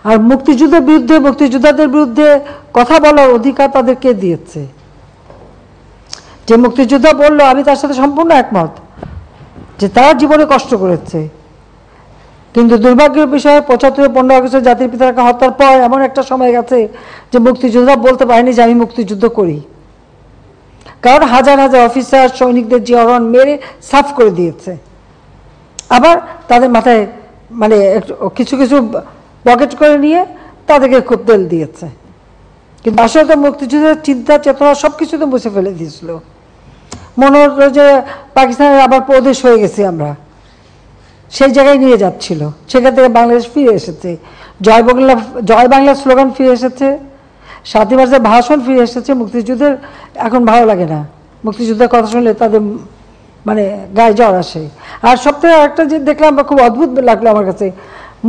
আর মুক্তিযুদ্ধের বিরুদ্ধে, মুক্তিযোদ্ধাদের বিরুদ্ধে কথা বলার অধিকার তাদেরকে দিয়েছে। যে মুক্তিযোদ্ধা বললো, আমি তার সাথে সম্পূর্ণ একমত যে তারা জীবনে কষ্ট করেছে, কিন্তু দুর্ভাগ্যের বিষয় ৭৫-১৫ আগস্টের জাতির পিতাকে হত্যার পর এমন একটা সময় গেছে যে মুক্তিযোদ্ধা বলতে পারেনি যে আমি মুক্তিযুদ্ধ করি, কারণ হাজার হাজার অফিসার সৈনিকদের জিয়ারন মেরে সাফ করে দিয়েছে। আবার তাদের মাথায় মানে কিছু কিছু পকেট করে নিয়ে তাদেরকে খুব তেল দিয়েছে, কিন্তু আসলে তো মুক্তিযুদ্ধের চিন্তা চেতনা সব কিছু তো মুছে ফেলে দিয়েছিল। মনে হলো যে পাকিস্তানের আবার প্রদেশ হয়ে গেছি আমরা, সেই জায়গায় নিয়ে যাচ্ছিল। সেখান থেকে বাংলাদেশ ফিরে এসেছে, জয় বাংলা স্লোগান ফিরে এসেছে, ৭ই মার্চের ভাষণ ফিরে এসেছে। মুক্তিযুদ্ধের এখন ভালো লাগে না, মুক্তিযুদ্ধের কথা শুনলে তাদের মানে গায়ে জ্বর আসে। আর সবথেকে একটা যে দেখলাম খুব অদ্ভুত লাগলো আমার কাছে,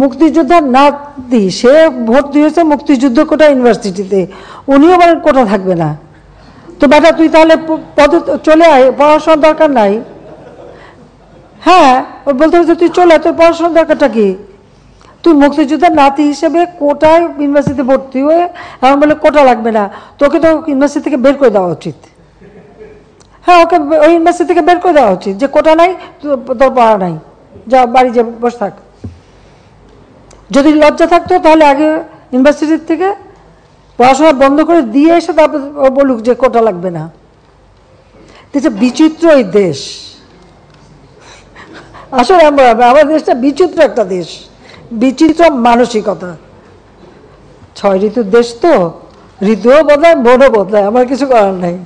মুক্তিযোদ্ধার নাতি সে ভর্তি হয়েছে মুক্তিযুদ্ধ কোটা ইউনিভার্সিটিতে, উনিও বলেন কোটা থাকবে না। তো বেটা তুই তাহলে পদে চলে আয়, পড়াশোনার দরকার নাই। হ্যাঁ, ও বলতে হচ্ছে তুই চলে আয়, তোর পড়াশোনার দরকারটা কি? তুই মুক্তিযোদ্ধার নাতি হিসেবে কোটায় ইউনিভার্সিটিতে ভর্তি হয়ে এমন বলে কোটা লাগবে না, তোকে তো ইউনিভার্সিটি থেকে বের করে দেওয়া উচিত। হ্যাঁ, ওকে ওই ইউনিভার্সিটি থেকে বের করে দেওয়া উচিত যে কোটা নাই, তোর পড়া নাই, যা বাড়ি যে বসে থাক। যদি লজ্জা থাকতো তাহলে আগে ইউনিভার্সিটির থেকে পড়াশোনা বন্ধ করে দিয়ে এসে তারপর বলুক যে কোটা লাগবে না। বিচিত্র এই দেশ, আসলে আমাদের দেশটা বিচিত্র একটা দেশ, বিচিত্র মানসিকতা। ৬ ঋতুর দেশ তো, ঋতুও বদলায়, মনও বদলায়, আমার কিছু করার নাই।